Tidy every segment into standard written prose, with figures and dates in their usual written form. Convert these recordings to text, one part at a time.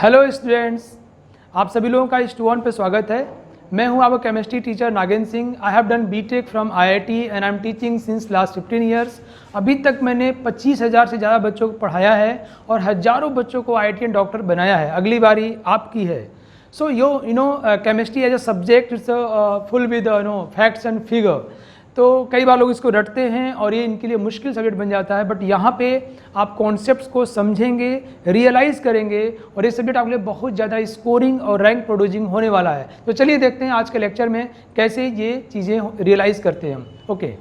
Hello students, आप सभी लोगों का इस टू पे स्वागत है। मैं हूं आपका chemistry teacher Nagendra Singh. I have done BTech from IIT and I am teaching since last 15 years. अभी तक मैंने 25,000 से ज़्यादा बच्चों को पढ़ाया है और हज़ारों बच्चों को आईआईटी डॉक्टर बनाया है। अगली बारी आपकी है। So you know chemistry as a subject it's full with facts and figure. तो कई बार लोग इसको रटते हैं और ये इनके लिए मुश्किल सब्जेक्ट बन जाता है, बट यहाँ पे आप कॉन्सेप्ट्स को समझेंगे, रियलाइज़ करेंगे और ये सब्जेक्ट आपके लिए बहुत ज़्यादा स्कोरिंग और रैंक प्रोड्यूसिंग होने वाला है। तो चलिए देखते हैं आज के लेक्चर में कैसे ये चीज़ें रियलाइज़ करते हैं हम। ओके,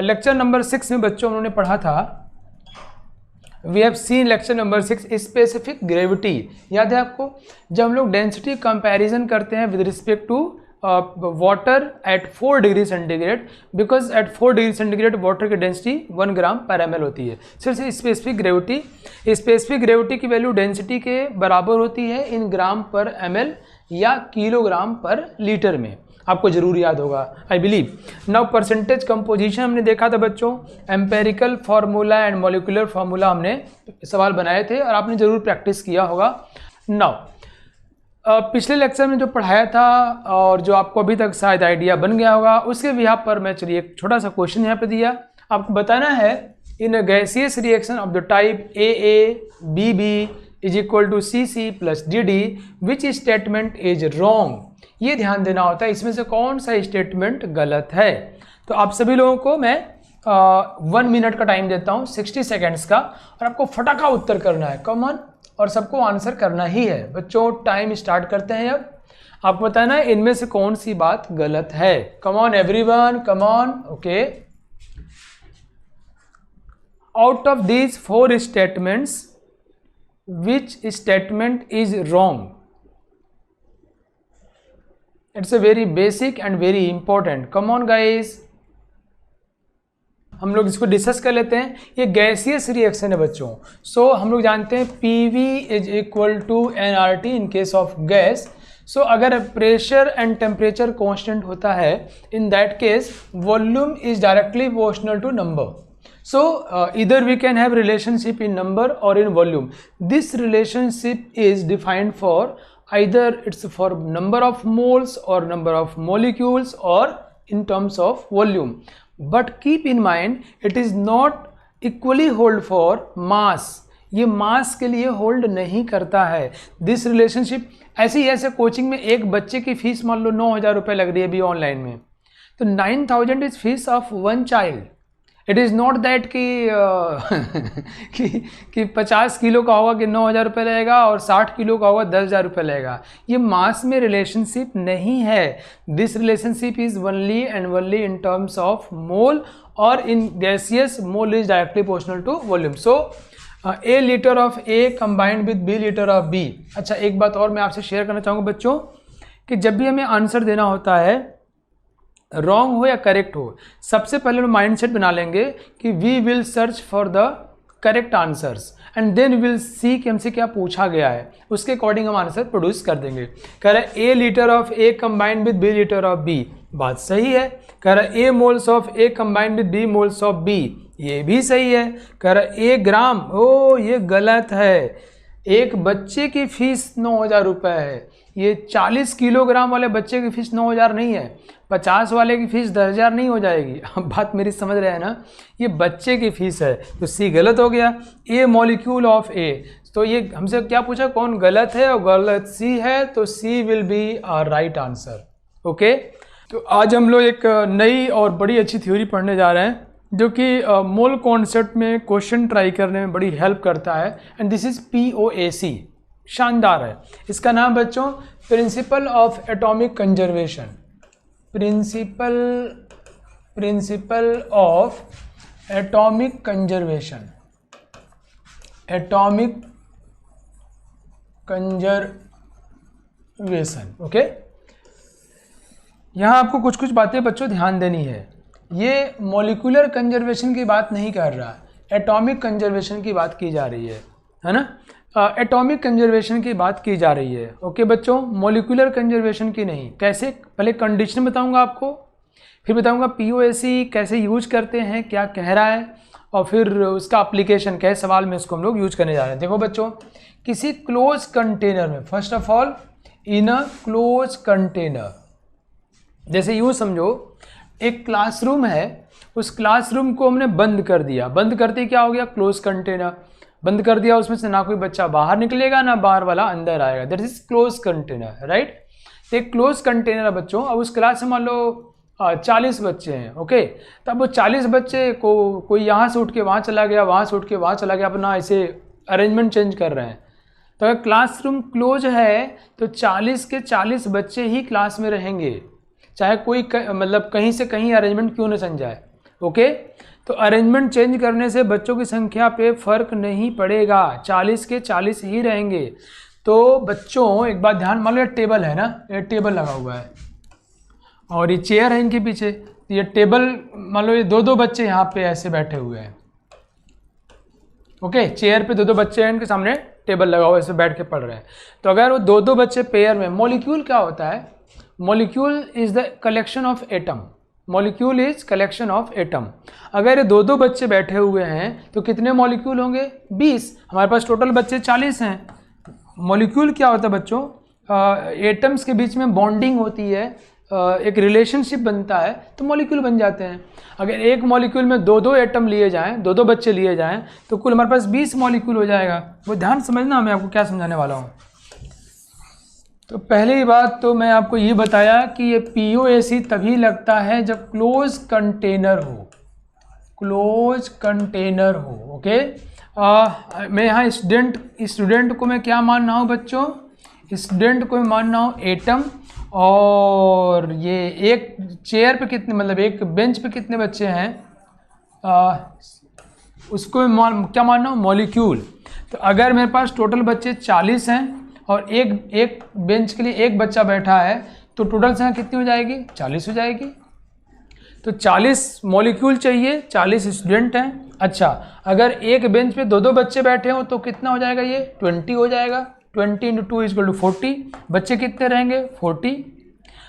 लेक्चर नंबर 6 में बच्चों उन्होंने पढ़ा था, we have seen lecture number 6 specific gravity. याद है आपको, जब हम लोग डेंसिटी कंपैरिजन करते हैं with respect to water at 4 degree centigrade, because at 4 degree centigrade water की डेंसिटी 1 ग्राम पर ml होती है। सिर्फ स्पेसिफिक ग्रेविटी की वैल्यू डेंसिटी के बराबर होती है इन ग्राम पर ml या किलोग्राम पर लीटर में। आपको जरूर याद होगा, I believe. Now percentage composition हमने देखा था बच्चों, empirical formula and molecular formula हमने सवाल बनाए थे और आपने जरूर प्रैक्टिस किया होगा। नाउ पिछले लेक्चर में जो पढ़ाया था और जो आपको अभी तक शायद आइडिया बन गया होगा, उसके बिहाफ पर मैं चलिए एक छोटा सा क्वेश्चन यहाँ पे दिया। आपको बताना है in a gaseous reaction of the type AABB is equal to CC plus DD which statement is wrong. ये ध्यान देना होता है, इसमें से कौन सा स्टेटमेंट गलत है। तो आप सभी लोगों को मैं 1 मिनट का टाइम देता हूँ, 60 सेकेंड्स का, और आपको फटाका उत्तर करना है, कॉमन, और सबको आंसर करना ही है। बच्चों टाइम स्टार्ट करते हैं अब। आपको बताना है इनमें से कौन सी बात गलत है। कम on everyone, come on. Okay, out of these 4 statements which statement is wrong. It's a very basic and very important. Come on guys, हम लोग इसको डिस्कस कर लेते हैं। ये गैसियस रिएक्शन है बच्चों। सो हम लोग जानते हैं PV is equal to nRT in case of gas. So अगर प्रेशर एंड टेम्परेचर कांस्टेंट होता है, in that case volume is directly proportional to number. So either we can have relationship in number or in volume. This relationship is defined for either it's for number of moles or number of molecules or in terms of volume. But keep in mind it is not equally hold for mass. ये मास के लिए hold नहीं करता है this relationship. ऐसे coaching में एक बच्चे की फीस मान लो 9,000 रुपये लग रही है अभी ऑनलाइन में, तो 9,000 is fees of 1 child. It is not that कि 50 किलो का होगा कि 9,000 रुपये लगेगा और 60 किलो का होगा 10,000 रुपये लगेगा। ये मास में रिलेशनशिप नहीं है। This relationship is only and only in terms of mole, और in gaseous mole is directly proportional to volume. So A litre of A combined with B litre of B। अच्छा, एक बात और मैं आपसे शेयर करना चाहूँगा बच्चों, कि जब भी हमें आंसर देना होता है, रॉन्ग हो या करेक्ट हो, सबसे पहले हम माइंडसेट बना लेंगे कि we will search for the correct answers and then will see कि हमसे क्या पूछा गया है, उसके अकॉर्डिंग हम आंसर प्रोड्यूस कर देंगे। कह रहे A litre of A combined with B litre of B, बात सही है। कह रहे A moles of A combined with B moles of B, ये भी सही है। कह रहे A ग्राम, ओ ये गलत है। एक बच्चे की फीस 9,000 रुपये है। ये 40 किलोग्राम वाले बच्चे की फीस 9,000 नहीं है, 50 वाले की फीस 10,000 नहीं हो जाएगी। अब बात मेरी समझ रहे हैं ना, ये बच्चे की फीस है, तो C गलत हो गया। A मॉलिक्यूल ऑफ A, तो ये हमसे क्या पूछा, कौन गलत है, और गलत C है, तो C will be our right answer. Okay, तो आज हम लोग एक नई और बड़ी अच्छी थ्योरी पढ़ने जा रहे हैं जो कि मोल कॉन्सेप्ट में क्वेश्चन ट्राई करने में बड़ी हेल्प करता है, एंड दिस इज POAC। शानदार है। इसका नाम बच्चों principal of atomic conservation. Principal of atomic conservation, atomic conservation. Okay, यहाँ आपको कुछ बातें बच्चों ध्यान देनी है। ये मॉलिक्यूलर कंजर्वेशन की बात नहीं कर रहा, एटॉमिक कंजर्वेशन की बात की जा रही है ना। एटॉमिक कंजर्वेशन की बात की जा रही है। ओके बच्चों, मॉलिक्यूलर कंजर्वेशन की नहीं। कैसे, पहले कंडीशन बताऊंगा आपको, फिर बताऊंगा POAC कैसे यूज करते हैं, क्या कह रहा है, और फिर उसका एप्लीकेशन क्या है सवाल में इसको हम लोग यूज करने जा रहे हैं। देखो बच्चों, किसी क्लोज कंटेनर में, first of all in a close container, जैसे यूँ समझो एक क्लासरूम है, उस क्लासरूम को हमने बंद कर दिया, बंद करते ही क्या हो गया, क्लोज कंटेनर बंद कर दिया, उसमें से ना कोई बच्चा बाहर निकलेगा ना बाहर वाला अंदर आएगा, that is close container, right. तो एक क्लोज कंटेनर है बच्चों। अब उस क्लास में मान लो 40 बच्चे हैं, ओके। तब वो 40 बच्चे को कोई यहाँ से उठ के वहाँ चला गया, वहाँ से उठ के वहाँ चला गया, अपना ऐसे अरेंजमेंट चेंज कर रहे हैं। तो अगर क्लासरूम क्लोज है तो 40 के 40 बच्चे ही क्लास में रहेंगे, चाहे कोई मतलब कहीं से कहीं अरेंजमेंट क्यों न चेंज जाए, ओके। तो अरेंजमेंट चेंज करने से बच्चों की संख्या पे फर्क नहीं पड़ेगा, 40 के 40 ही रहेंगे। तो बच्चों एक बात ध्यान, मान लो ये टेबल है ना, ये टेबल लगा हुआ है और ये चेयर है इनके पीछे, तो ये टेबल मान लो ये 2-2 बच्चे यहाँ पे ऐसे बैठे हुए हैं, ओके। चेयर पे 2-2 बच्चे हैं, इनके सामने टेबल लगा हुआ है, ऐसे बैठ के पढ़ रहे हैं। तो अगर वो 2-2 बच्चे पेयर में, मॉलिक्यूल क्या होता है, molecule is the collection of atom, molecule is collection of atom. अगर ये 2-2 बच्चे बैठे हुए हैं तो कितने मॉलिक्यूल होंगे, 20। हमारे पास टोटल बच्चे 40 हैं। मॉलिक्यूल क्या होता है बच्चों, एटम्स के बीच में बॉन्डिंग होती है, एक रिलेशनशिप बनता है तो मॉलिक्यूल बन जाते हैं। अगर एक मॉलिक्यूल में 2-2 एटम लिए जाएं, 2-2 बच्चे लिए जाएं, तो कुल हमारे पास 20 मॉलिक्यूल हो जाएगा। वो ध्यान समझना, मैं आपको क्या समझाने वाला हूँ। तो पहली बात तो मैं आपको ये बताया कि ये POAC तभी लगता है जब क्लोज कंटेनर हो, क्लोज कंटेनर हो, ओके। मैं यहाँ स्टूडेंट को मैं क्या मान रहा हूँ बच्चों, स्टूडेंट को मैं मान रहा हूँ एटम, और ये एक चेयर पे कितने, मतलब एक बेंच पे कितने बच्चे हैं, उसको मैं क्या मान रहा हूँ, मॉलिक्यूल। तो अगर मेरे पास टोटल बच्चे 40 हैं और एक बेंच के लिए एक बच्चा बैठा है, तो टोटल संख्या कितनी हो जाएगी, 40 हो जाएगी। तो 40 मॉलिक्यूल चाहिए, 40 स्टूडेंट हैं। अच्छा, अगर एक बेंच पे 2-2 बच्चे बैठे हो तो कितना हो जाएगा, ये 20 हो जाएगा। 20 × 2 = 40। बच्चे कितने रहेंगे, 40।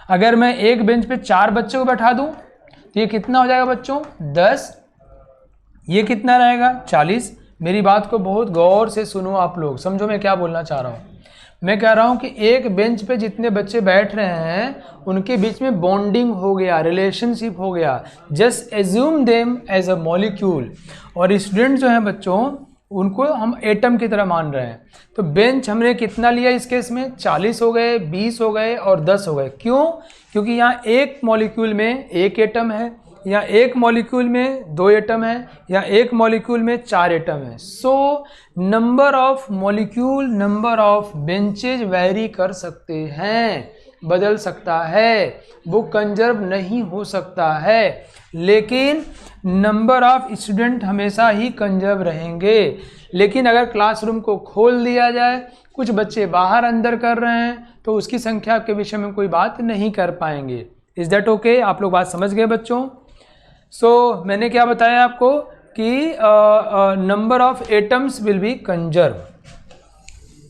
अगर मैं एक बेंच पे 4 बच्चों को बैठा दूं तो ये कितना हो जाएगा बच्चों, 10। ये कितना रहेगा, 40। मेरी बात को बहुत गौर से सुनो आप लोग, समझो मैं क्या बोलना चाह रहा हूँ। मैं कह रहा हूँ कि एक बेंच पे जितने बच्चे बैठ रहे हैं उनके बीच में बॉन्डिंग हो गया, रिलेशनशिप हो गया। Just assume them as a molecule. और स्टूडेंट जो हैं बच्चों, उनको हम एटम की तरह मान रहे हैं। तो बेंच हमने कितना लिया इस केस में, 40 हो गए, 20 हो गए और 10 हो गए। क्यों, क्योंकि यहाँ एक मॉलिक्यूल में एक एटम है, या एक मॉलिक्यूल में 2 एटम है, या एक मॉलिक्यूल में 4 एटम है। So number of molecule, number of benches very कर सकते हैं, बदल सकता है, वो कंजर्व नहीं हो सकता है। लेकिन नंबर ऑफ स्टूडेंट हमेशा ही कंजर्व रहेंगे। लेकिन अगर क्लासरूम को खोल दिया जाए, कुछ बच्चे बाहर अंदर कर रहे हैं, तो उसकी संख्या के विषय में कोई बात नहीं कर पाएंगे। Is that okay? आप लोग बात समझ गए बच्चों? मैंने क्या बताया आपको कि number of atoms will be conserve,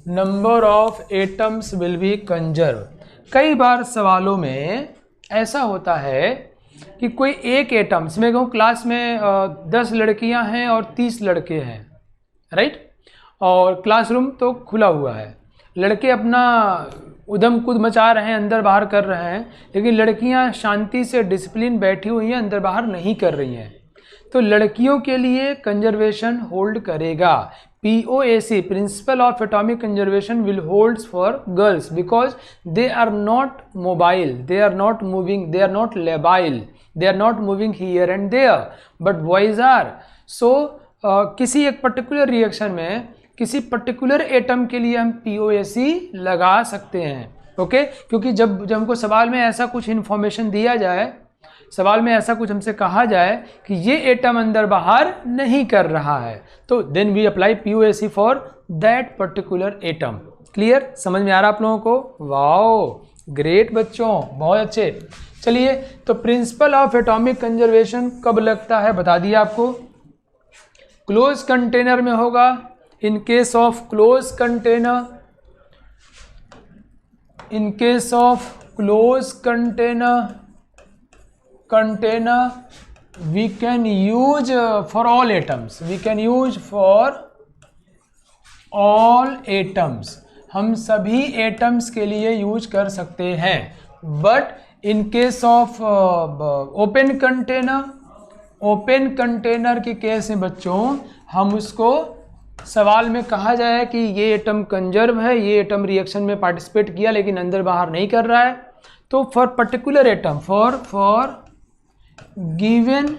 number of atoms will be conserve. कई बार सवालों में ऐसा होता है कि कोई एक एटम, मैं कहूँ क्लास में 10 लड़कियां हैं और 30 लड़के हैं, राइट। और क्लासरूम तो खुला हुआ है, लड़के अपना उधम कूद मचा रहे हैं, अंदर बाहर कर रहे हैं, लेकिन लड़कियां शांति से डिसिप्लिन बैठी हुई हैं, अंदर बाहर नहीं कर रही हैं। तो लड़कियों के लिए कंजर्वेशन होल्ड करेगा। POAC, principle of atomic conservation, will holds for girls because they are not mobile, they are not moving, they are not labile, they are not moving here and there, but boys are. So किसी एक particular reaction में किसी particular atom के लिए हम POAC लगा सकते हैं, ओके। क्योंकि जब हमको सवाल में ऐसा कुछ इन्फॉर्मेशन दिया जाए, सवाल में ऐसा कुछ हमसे कहा जाए कि ये एटम अंदर बाहर नहीं कर रहा है, तो then we apply POAC for that particular atom. Clear? समझ में आ रहा आप लोगों को? वाओ, ग्रेट बच्चों, बहुत अच्छे। चलिए, तो प्रिंसिपल ऑफ एटॉमिक कंजर्वेशन कब लगता है बता दिया आपको। क्लोज कंटेनर में होगा। इन case of close container, in case of close container we can use for all atoms, we can use for all atoms, हम सभी एटम्स के लिए यूज कर सकते हैं। But in case of open container के केस में बच्चों हम उसको सवाल में कहा जाए कि ये एटम कंजर्व है, ये एटम रिएक्शन में पार्टिसिपेट किया लेकिन अंदर बाहर नहीं कर रहा है, तो for particular atom, for given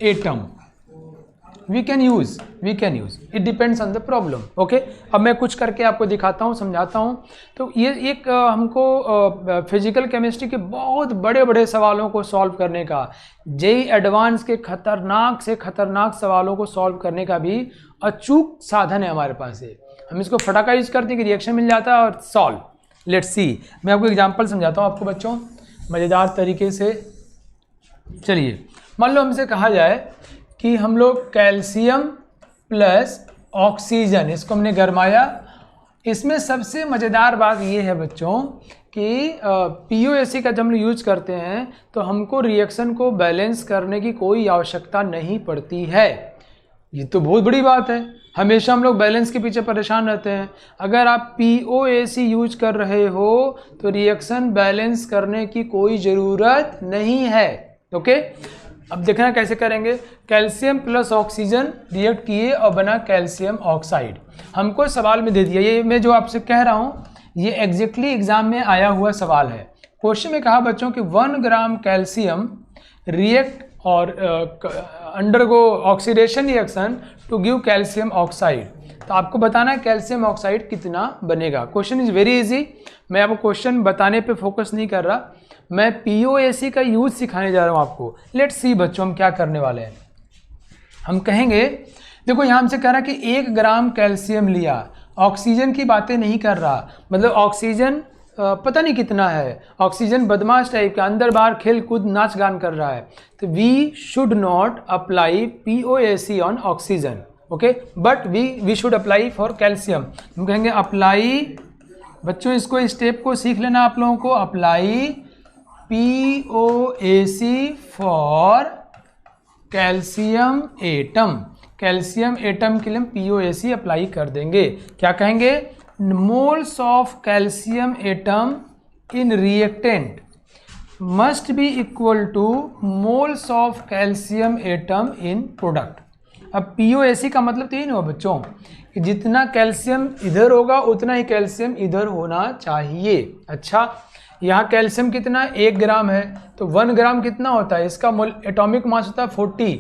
atom we can use, it depends on the problem। Okay, अब मैं कुछ करके आपको दिखाता हूँ, समझाता हूँ। तो ये एक हमको फिजिकल केमिस्ट्री के बहुत बड़े बड़े सवालों को सॉल्व करने का, जेई एडवांस के खतरनाक से खतरनाक सवालों को सॉल्व करने का भी अचूक साधन है हमारे पास है। हम इसको फटाका यूज करते हैं कि रिएक्शन मिल जाता है और सॉल्व। लेट्स सी, मैं आपको एग्जाम्पल समझाता हूँ आपको बच्चों मज़ेदार तरीके से। चलिए, मान लो हमसे कहा जाए कि हम लोग कैल्शियम प्लस ऑक्सीजन, इसको हमने गरमाया। इसमें सबसे मज़ेदार बात ये है बच्चों कि POAC का जब हम यूज करते हैं तो हमको रिएक्शन को बैलेंस करने की कोई आवश्यकता नहीं पड़ती है। ये तो बहुत बड़ी बात है, हमेशा हम लोग बैलेंस के पीछे परेशान रहते हैं। अगर आप POAC यूज कर रहे हो तो रिएक्शन बैलेंस करने की कोई ज़रूरत नहीं है। ओके, अब देखना कैसे करेंगे। कैल्शियम प्लस ऑक्सीजन रिएक्ट किए और बना कैल्शियम ऑक्साइड। हमको सवाल में दे दिया, ये मैं जो आपसे कह रहा हूँ ये एग्जैक्टली एग्जाम में आया हुआ सवाल है। क्वेश्चन में कहा बच्चों कि 1 ग्राम कैल्शियम रिएक्ट और undergo oxidation reaction to give calcium oxide. तो आपको बताना है कैल्शियम ऑक्साइड कितना बनेगा। Question is very easy. मैं आपको क्वेश्चन बताने पे फोकस नहीं कर रहा, मैं POAC का यूज सिखाने जा रहा हूँ आपको। लेट्स सी बच्चों हम क्या करने वाले हैं। हम कहेंगे, देखो यहाँ हमसे कह रहा है कि 1 ग्राम कैल्शियम लिया, ऑक्सीजन की बातें नहीं कर रहा, मतलब ऑक्सीजन पता नहीं कितना है, ऑक्सीजन बदमाश टाइप का अंदर बाहर खेल कूद नाच गान कर रहा है। तो we should not apply POAC on oxygen, okay, but we should apply for calcium. हम कहेंगे अप्लाई, बच्चों इसको स्टेप को सीख लेना आप लोगों को, apply POAC for calcium atom. Calcium atom के लिए हम POAC अप्लाई कर देंगे। क्या कहेंगे, moles of calcium atom in reactant must be equal two moles of calcium atom in product. अब POAC का मतलब तो ये नहीं हुआ बच्चों कि जितना कैल्शियम इधर होगा उतना ही कैल्शियम इधर होना चाहिए। अच्छा, यहाँ कैल्शियम कितना 1 ग्राम है, तो 1 ग्राम कितना होता है, इसका मोल एटॉमिक मास होता है 40,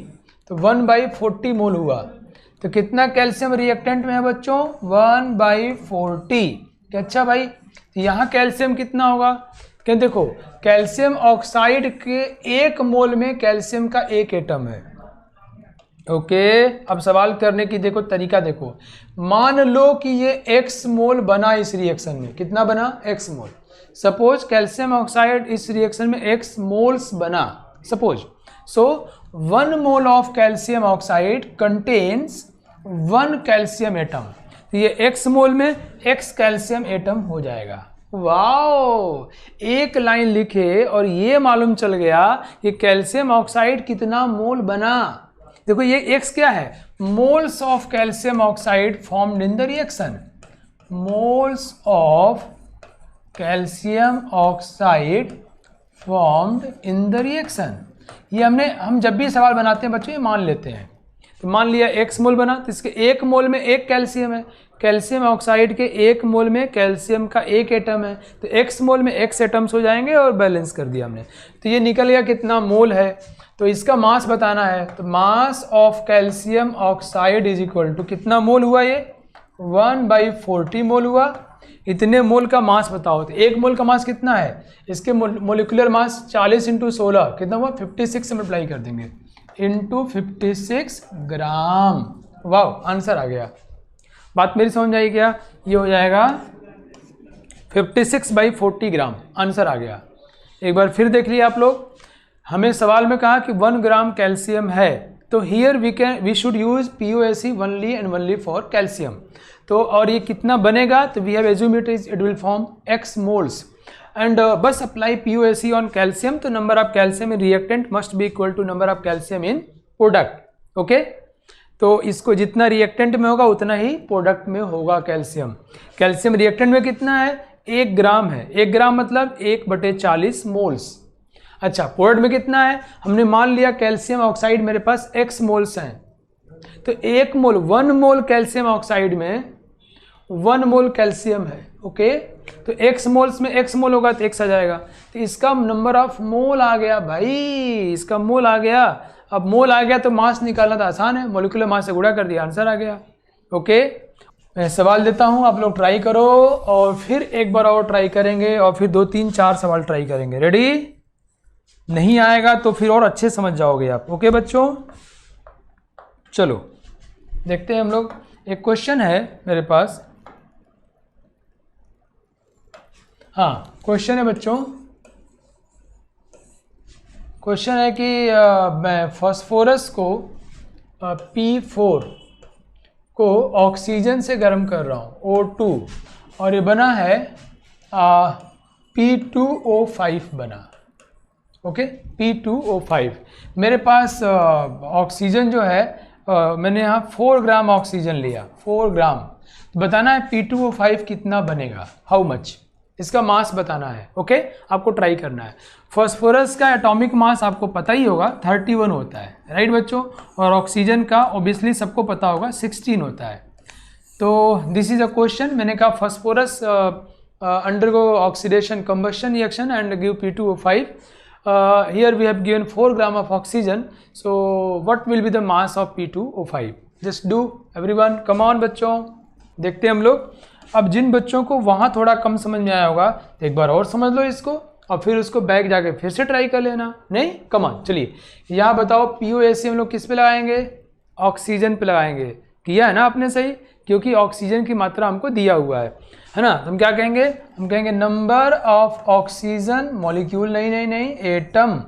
तो 1/40 मोल हुआ। तो कितना कैल्शियम रिएक्टेंट में है बच्चों, 1/40। अच्छा भाई, तो यहाँ कैल्शियम कितना होगा, क्या देखो कैल्शियम ऑक्साइड के 1 मोल में कैल्शियम का 1 एटम है। ओके, अब सवाल करने की देखो तरीका देखो। मान लो कि ये X मोल बना इस रिएक्शन में, कितना बना, X मोल। सपोज कैल्शियम ऑक्साइड इस रिएक्शन में X मोल्स बना, suppose. So 1 mole of calcium oxide contains 1 calcium atom. तो ये X मोल में X कैल्शियम एटम हो जाएगा। वाओ, एक लाइन लिखे और ये मालूम चल गया कि कैल्शियम ऑक्साइड कितना मोल बना। देखो ये X क्या है, moles of calcium oxide formed in the reaction. Moles of calcium oxide formed in the reaction. ये हम जब भी सवाल बनाते हैं बच्चों ये मान लेते हैं। तो मान लिया X मोल बना, तो इसके 1 मोल में 1 कैल्शियम है, कैल्शियम ऑक्साइड के 1 मोल में कैल्शियम का 1 एटम है, तो X मोल में X एटम्स हो जाएंगे और बैलेंस कर दिया हमने। तो ये निकल गया कितना मोल है, तो इसका मास बताना है। तो mass of calcium oxide is equal to कितना मोल हुआ, ये 1/40 मोल हुआ। इतने मोल का मास बताओ, तो 1 मोल का मास कितना है, इसके मोलिकुलर मास 40 × 16 कितना हुआ, 56 से मल्टीप्लाई कर देंगे, इंटू 56 ग्राम। वाह, आंसर आ गया। बात मेरी समझ आई क्या, ये हो जाएगा 56/40 ग्राम, आंसर आ गया। एक बार फिर देख लिया आप लोग, हमें सवाल में कहा कि 1 ग्राम कैल्शियम है, तो here we should use POAC only and only for calcium. तो और ये कितना बनेगा, तो we have assumed it will form X moles. And बस अप्लाई POAC ऑन कैल्शियम, तो number of calcium in reactant must be equal to number of calcium in product. Okay, तो इसको जितना रिएक्टेंट में होगा उतना ही प्रोडक्ट में होगा कैल्शियम। कैल्शियम रिएक्टेंट में कितना है? 1 ग्राम है। 1 ग्राम मतलब 1/40 मोल्स। अच्छा, प्रोडक्ट में कितना है? हमने मान लिया कैल्शियम ऑक्साइड मेरे पास x मोल्स हैं, तो 1 मोल 1 मोल कैल्शियम ऑक्साइड में 1 मोल कैल्शियम है। ओके, तो x मोल्स में x मोल होगा तो x आ जाएगा, तो इसका नंबर ऑफ मोल आ गया भाई, इसका मोल आ गया। अब मोल आ गया तो मास निकालना तो आसान है, मोलिकुलर मास से गुणा कर दिया, आंसर आ गया। ओके, मैं सवाल देता हूँ, आप लोग ट्राई करो और फिर एक बार और ट्राई करेंगे और फिर 2 3 4 सवाल ट्राई करेंगे। रेडी? नहीं आएगा तो फिर और अच्छे समझ जाओगे आप। ओके बच्चों, चलो देखते हैं हम लोग। एक क्वेश्चन है मेरे पास। हाँ, क्वेश्चन है बच्चों, क्वेश्चन है कि मैं फास्फोरस को P4 को ऑक्सीजन से गर्म कर रहा हूँ O2, और ये बना है P2O5 बना। Okay, P2O5। मेरे पास ऑक्सीजन जो है मैंने यहाँ 4 ग्राम ऑक्सीजन लिया, 4 ग्राम। तो बताना है P2O5 कितना बनेगा, हाउ मच, इसका मास बताना है। ओके, आपको ट्राई करना है। फास्फोरस का एटॉमिक मास आपको पता ही होगा 31 होता है, राइट बच्चों, और ऑक्सीजन का ऑब्वियसली सबको पता होगा 16 होता है। तो दिस इज अ क्वेश्चन। मैंने कहा phosphorus undergo oxidation combustion reaction and give P2O5। Here we have given 4 gram of oxygen, so what will be the mass of P2O5? Just do everyone, come on बच्चों, देखते हैं हम लोग। अब जिन बच्चों को वहाँ थोड़ा कम समझ में आया होगा तो एक बार और समझ लो इसको, और फिर उसको बैक जाके फिर से ट्राई कर लेना। नहीं, कम ऑन, चलिए यहाँ बताओ POAC हम लोग किस पे लगाएंगे? ऑक्सीजन पे लगाएंगे। किया है ना आपने सही, क्योंकि ऑक्सीजन की मात्रा हमको दिया हुआ है ना। तो हम क्या कहेंगे? हम कहेंगे नंबर ऑफ ऑक्सीजन मॉलिक्यूल, नहीं, atom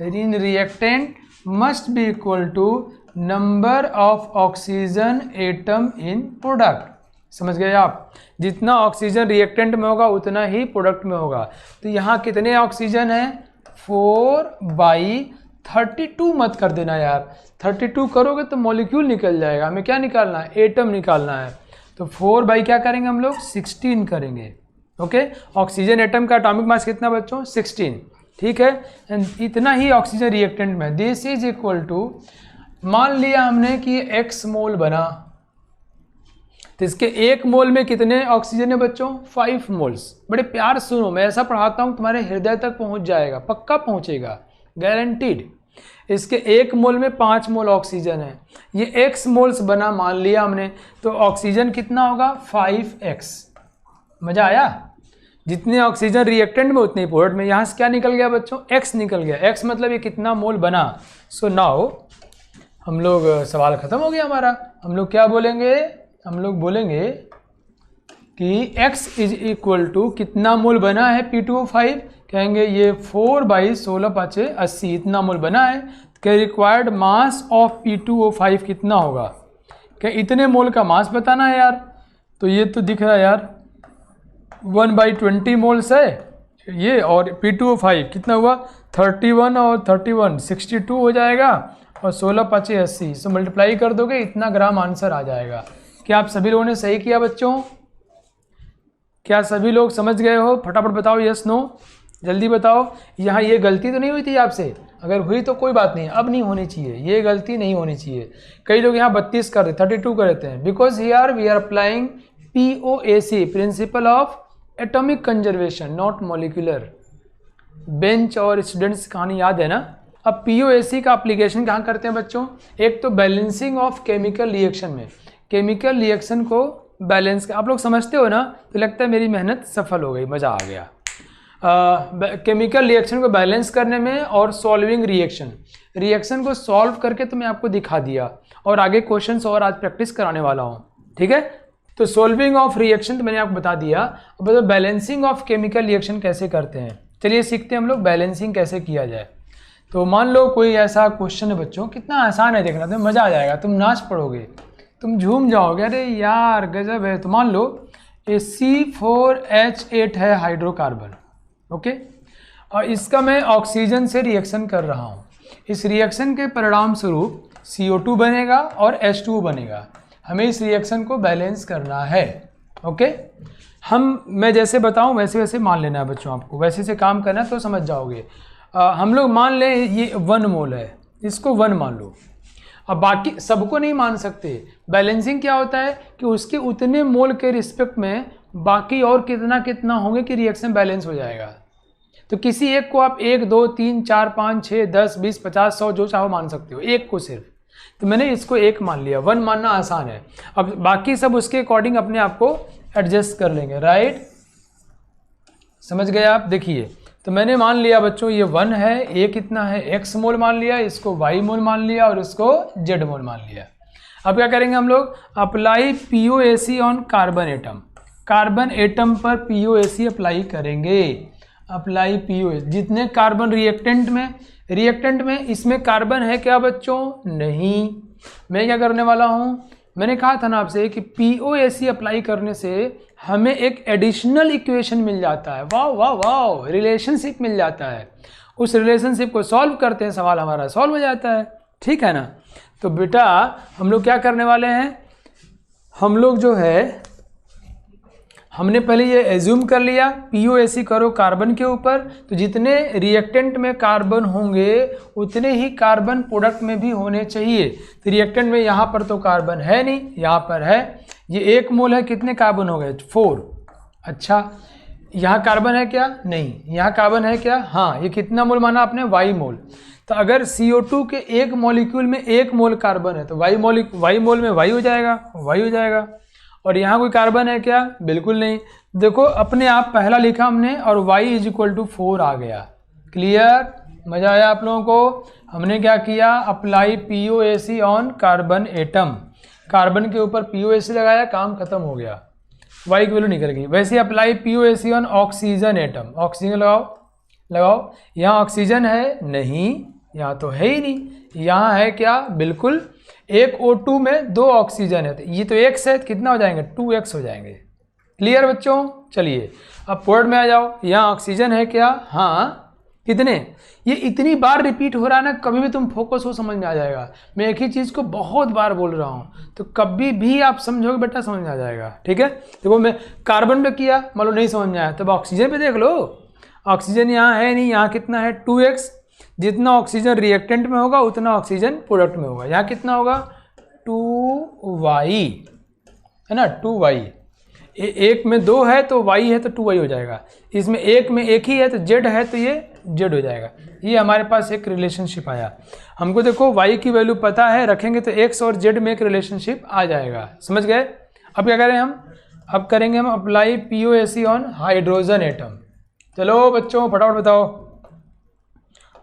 in reactant must be equal to number of oxygen atom in product. समझ गए आप? जितना ऑक्सीजन रिएक्टेंट में होगा उतना ही प्रोडक्ट में होगा। तो यहाँ कितने ऑक्सीजन है? 4/32 मत कर देना यार, 32 करोगे तो मॉलिक्यूल निकल जाएगा। हमें क्या निकालना है? एटम निकालना है। तो 4 बाई क्या करेंगे हम लोग? 16 करेंगे। ओके, ऑक्सीजन एटम का एटॉमिक मास कितना बच्चों? 16। ठीक है, इतना ही ऑक्सीजन रिएक्टेंट में। दिस इज इक्वल टू, मान लिया हमने कि x मोल बना, तो इसके 1 मोल में कितने ऑक्सीजन है बच्चों? 5 मोल्स। बड़े प्यार सुनो, मैं ऐसा पढ़ाता हूँ तुम्हारे हृदय तक पहुँच जाएगा, पक्का पहुँचेगा, गारंटीड। इसके 1 मोल में 5 मोल ऑक्सीजन है, ये x मोल्स बना मान लिया हमने, तो ऑक्सीजन कितना होगा? 5x। मजा आया? जितने ऑक्सीजन रिएक्टेंट में उतने प्रोडक्ट में। यहाँ से क्या निकल गया बच्चों? x निकल गया। x मतलब ये कितना मोल बना। सो नाउ हम लोग, सवाल खत्म हो गया हमारा। हम लोग क्या बोलेंगे? हम लोग बोलेंगे कि x इज इक्वल टू कितना मोल बना है P2O5, कहेंगे ये 4/16 इतना मोल बना है। क्या रिक्वायर्ड मास ऑफ P2O5 कितना होगा? क्या इतने मोल का मास बताना है यार। तो ये तो दिख रहा है यार 1/20 मोल्स है ये, और P2O5 कितना हुआ? 31 और 31 62 हो जाएगा, और 16/80 से मल्टीप्लाई कर दोगे, इतना ग्राम आंसर आ जाएगा। क्या आप सभी लोगों ने सही किया बच्चों? क्या सभी लोग समझ गए हो? फटाफट बताओ, यस नो, जल्दी बताओ। यहाँ ये गलती तो नहीं हुई थी आपसे? अगर हुई तो कोई बात नहीं, अब नहीं होनी चाहिए, ये गलती नहीं होनी चाहिए। कई लोग यहाँ 32 कर देते, 32 कर देते हैं, because here we are applying POAC, principle of atomic conservation, not molecular. Bench और स्टूडेंट्स कहानी याद है ना। अब POAC का एप्लीकेशन कहाँ करते हैं बच्चों? एक तो बैलेंसिंग ऑफ केमिकल रिएक्शन में, केमिकल रिएक्शन को बैलेंस, आप लोग समझते हो ना, तो लगता है मेरी मेहनत सफल हो गई, मज़ा आ गया। केमिकल रिएक्शन को बैलेंस करने में, और सॉल्विंग रिएक्शन को सॉल्व करके तो मैं आपको दिखा दिया, और आगे क्वेश्चंस और आज प्रैक्टिस कराने वाला हूँ। ठीक है, तो सॉल्विंग ऑफ रिएक्शन तो मैंने आपको बता दिया। अब बताओ बैलेंसिंग ऑफ केमिकल रिएक्शन कैसे करते हैं। चलिए सीखते हैं हम लोग बैलेंसिंग कैसे किया जाए। तो मान लो कोई ऐसा क्वेश्चन है बच्चों, कितना आसान है, देखना, तुम्हें मज़ा आ जाएगा, तुम नाच पड़ोगे, तुम झूम जाओगे, अरे यार गजब है। तो मान लो ये C4H8 है हाइड्रोकार्बन। ओके। और इसका मैं ऑक्सीजन से रिएक्शन कर रहा हूँ। इस रिएक्शन के परिणाम स्वरूप CO2 बनेगा और H2O बनेगा। हमें इस रिएक्शन को बैलेंस करना है। ओके, मैं जैसे बताऊं वैसे वैसे मान लेना है बच्चों, आपको वैसे से काम करना है तो समझ जाओगे। हम लोग मान लें ये 1 मोल है, इसको 1 मान लो। अब बाकी सबको नहीं मान सकते। बैलेंसिंग क्या होता है कि उसके उतने मोल के रिस्पेक्ट में बाकी और कितना कितना होंगे कि रिएक्शन बैलेंस हो जाएगा। तो किसी एक को आप 1 2 3 4 5 6 10 20 50 100 जो चाहो मान सकते हो, एक को सिर्फ। तो मैंने इसको 1 मान लिया, 1 मानना आसान है। अब बाकी सब उसके अकॉर्डिंग अपने आप को एडजस्ट कर लेंगे, राइट। समझ गए आप। देखिए तो मैंने मान लिया बच्चों ये 1 है, ये कितना है x मोल मान लिया, इसको y मोल मान लिया और इसको z मोल मान लिया। अब क्या करेंगे हम लोग, apply POAC on carbon atom. Carbon atom पर POAC अप्लाई करेंगे। अप्लाई POAC, जितने कार्बन रिएक्टेंट में इसमें कार्बन है क्या बच्चों? नहीं। मैं क्या करने वाला हूँ, मैंने कहा था ना आपसे कि POAC अप्लाई करने से हमें एक एडिशनल इक्वेशन मिल जाता है। वाह वाह वाह, रिलेशनशिप मिल जाता है। उस रिलेशनशिप को सॉल्व करते हैं, सवाल हमारा सॉल्व हो जाता है। ठीक है ना। तो बेटा हम लोग क्या करने वाले हैं, हम लोग जो है हमने पहले ये एज्यूम कर लिया POAC करो कार्बन के ऊपर, तो जितने रिएक्टेंट में कार्बन होंगे उतने ही कार्बन प्रोडक्ट में भी होने चाहिए। तो रिएक्टेंट में यहाँ पर तो कार्बन है नहीं, यहाँ पर है। ये 1 मोल है, कितने कार्बन हो गए? 4। अच्छा, यहाँ कार्बन है क्या? नहीं। यहाँ कार्बन है क्या? हाँ। ये कितना मोल माना आपने? Y मोल। तो अगर CO2 के 1 मॉलिक्यूल में 1 मोल कार्बन है तो Y मोल में Y हो जाएगा। और यहाँ कोई कार्बन है क्या? बिल्कुल नहीं। देखो अपने आप पहला लिखा हमने और y = 4 आ गया। क्लियर? मजा आया आप लोगों को? हमने क्या किया, apply POAC on carbon atom. Carbon के ऊपर POAC लगाया, काम खत्म हो गया, y की वैल्यू निकल गई। वैसे apply POAC on oxygen atom. Oxygen लगाओ। यहाँ ऑक्सीजन है? नहीं, यहाँ तो है ही नहीं। यहाँ है क्या? बिल्कुल। एक O2 में 2 ऑक्सीजन है, तो ये तो x है, कितना हो जाएंगे? 2x हो जाएंगे। क्लियर बच्चों? चलिए अब पोर्ट में आ जाओ। यहाँ ऑक्सीजन है क्या? हाँ। कितने? ये इतनी बार रिपीट हो रहा है ना, कभी भी तुम फोकस हो समझ में आ जाएगा। मैं एक ही चीज़ को बहुत बार बोल रहा हूँ, तो कभी भी आप समझोगे बेटा समझ में आ जाएगा। ठीक है। देखो मैं कार्बन पे किया, मान लो नहीं समझ में आया, तब ऑक्सीजन पे देख लो। ऑक्सीजन यहाँ है नहीं, यहाँ कितना है? 2x। जितना ऑक्सीजन रिएक्टेंट में होगा उतना ऑक्सीजन प्रोडक्ट में होगा। यहाँ कितना होगा? 2y है ना, 2y। एक में 2 है तो y है तो 2y हो जाएगा। इसमें एक में 1 ही है तो z है तो ये z हो जाएगा। ये हमारे पास एक रिलेशनशिप आया। हमको देखो y की वैल्यू पता है, रखेंगे तो x और z में एक रिलेशनशिप आ जाएगा। समझ गए? अब क्या करें हम? अब करेंगे हम apply POAC on hydrogen atom. चलो बच्चों फटाफट बताओ,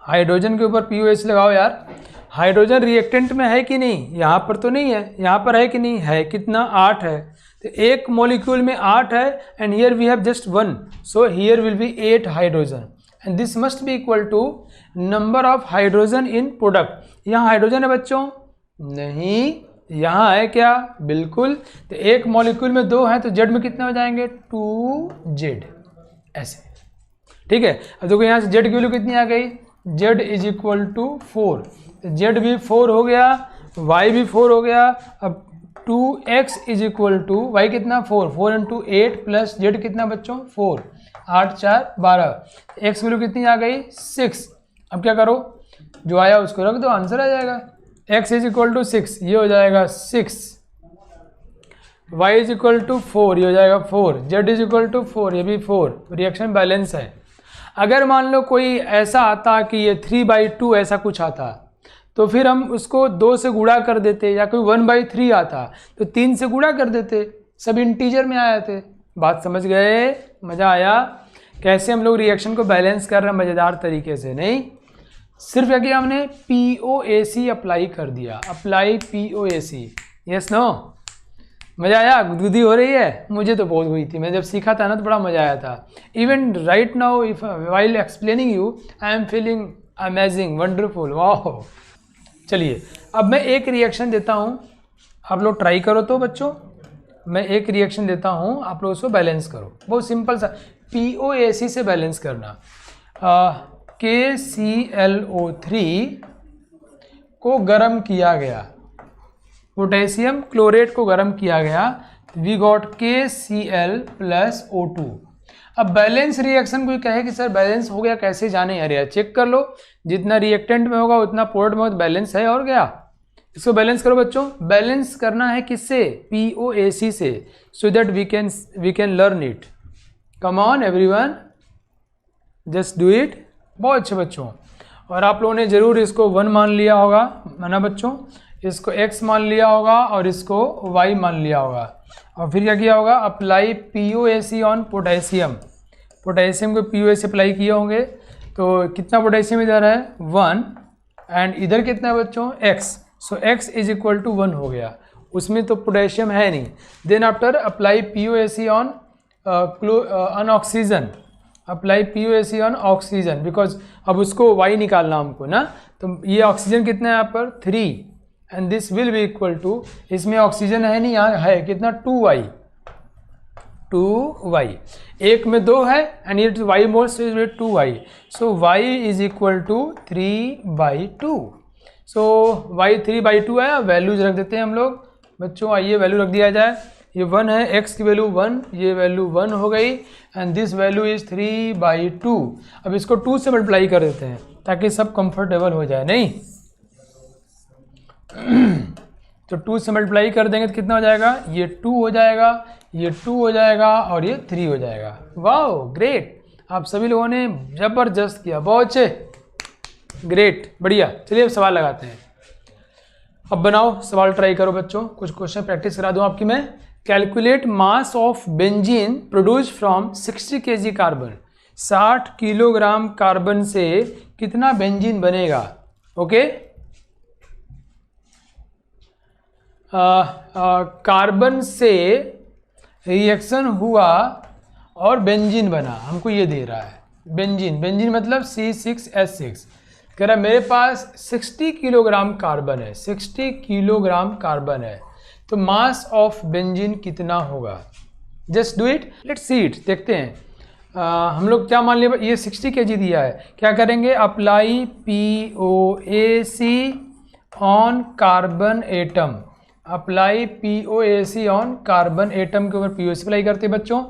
हाइड्रोजन के ऊपर POAC लगाओ यार। हाइड्रोजन रिएक्टेंट में है कि नहीं? यहाँ पर तो नहीं है, यहाँ पर है कि नहीं है? कितना? 8 है। तो एक मॉलिक्यूल में 8 है and here we have just 1, so here will be 8 hydrogen and this must be equal to number of hydrogen in product. यहाँ हाइड्रोजन है बच्चों? नहीं। यहाँ है क्या? बिल्कुल। तो एक मॉलिक्यूल में 2 है तो जेड में कितने हो जाएंगे? 2z। ऐसे। ठीक है। अब देखो यहाँ से जेड की वैल्यू कितनी आ गई? z = 4। z भी 4 हो गया, y भी 4 हो गया। अब 2x = y कितना? 4 × 8 प्लस z कितना बच्चों? 4। 8 4 12। x वैल्यू कितनी आ गई? 6। अब क्या करो, जो आया उसको रख दो, आंसर आ जाएगा। x = 6, ये हो जाएगा 6। y = 4, ये हो जाएगा 4। z = 4, ये भी 4। रिएक्शन बैलेंस है। अगर मान लो कोई ऐसा आता कि ये 3/2 ऐसा कुछ आता, तो फिर हम उसको 2 से गुणा कर देते, या कोई 1/3 आता तो 3 से गुणा कर देते। सब इंटीजर में आए थे। बात समझ गए? मज़ा आया? कैसे हम लोग रिएक्शन को बैलेंस कर रहे हैं मज़ेदार तरीके से। नहीं सिर्फ क्या किया हमने? POAC अप्लाई कर दिया। Apply POAC। Yes no? मज़ा आया? गुदगुदी हो रही है? मुझे तो बहुत हुई थी। मैं जब सीखा था ना तो बड़ा मज़ा आया था। Even right now if while explaining you I am feeling amazing, wonderful, वाह। चलिए अब मैं एक रिएक्शन देता हूँ, आप लोग ट्राई करो तो बच्चों। मैं एक रिएक्शन देता हूँ, आप लोग उसको बैलेंस करो। बहुत सिंपल सा, POAC से बैलेंस करना। KClO3 को गर्म किया गया, पोटेशियम क्लोरेट को गर्म किया गया, वी गॉट KCl + O2। अब बैलेंस रिएक्शन कोई कहे कि सर बैलेंस हो गया कैसे जाने, अरे चेक कर लो, जितना रिएक्टेंट में होगा उतना प्रोडक्ट में बैलेंस है, और क्या। इसको बैलेंस करो बच्चों। बैलेंस करना है किससे? POAC से, so that we can learn it. Come on everyone, just do it. बहुत अच्छे बच्चों। और आप लोगों ने जरूर इसको 1 मान लिया होगा, है ना बच्चों, इसको x मान लिया होगा और इसको y मान लिया होगा। और फिर क्या किया होगा? Apply POAC on potassium. Potassium को POAC अप्लाई किए होंगे, तो कितना पोटेशियम इधर है? 1, एंड इधर कितना है बच्चों? x। So x is equal to 1 हो गया, उसमें तो पोटेशियम है नहीं। Then after apply POAC on oxygen, apply POAC on oxygen, because अब उसको y निकालना हमको ना, तो ये ऑक्सीजन कितना है यहाँ पर? 3, and this will be equal to, इसमें ऑक्सीजन है नहीं, यहाँ है कितना? 2y। 2y, एक में 2 है एंड ये y moles, so is 2y, so y is equal to 3/2। So y 3/2 है। वैल्यूज रख देते हैं हम लोग बच्चों, आइए वैल्यू रख दिया जाए। ये 1 है, x की वैल्यू 1, ये वैल्यू 1 हो गई, एंड दिस वैल्यू इज 3/2। अब इसको 2 से मल्टीप्लाई कर देते हैं ताकि सब कंफर्टेबल हो जाए, नहीं तो 2 से मल्टीप्लाई कर देंगे तो कितना हो जाएगा? ये 2 हो जाएगा, ये 2 हो जाएगा और ये 3 हो जाएगा। वाओ ग्रेट, आप सभी लोगों ने जबरदस्त किया, बहुत अच्छे, ग्रेट, बढ़िया। चलिए अब सवाल लगाते हैं। अब बनाओ सवाल, ट्राई करो बच्चों, कुछ क्वेश्चन प्रैक्टिस करा दूं आपकी मैं। Calculate mass of benzene produce from 60 kg carbon. 60 kilogram carbon से कितना बेंजीन बनेगा? ओके, कार्बन से रिएक्शन हुआ और बेंजीन बना, हमको ये दे रहा है बेंजीन। बेंजीन मतलब C6H6। कह रहा है मेरे पास 60 किलोग्राम कार्बन है, 60 किलोग्राम कार्बन है, तो मास ऑफ बेंजीन कितना होगा? Just do it, let's see it, देखते हैं। हम लोग क्या मान लिया, ये 60 kg दिया है, क्या करेंगे? Apply POAC on carbon atom, apply POAC on carbon atom के ऊपर POAC अप्लाई करते हैं बच्चों।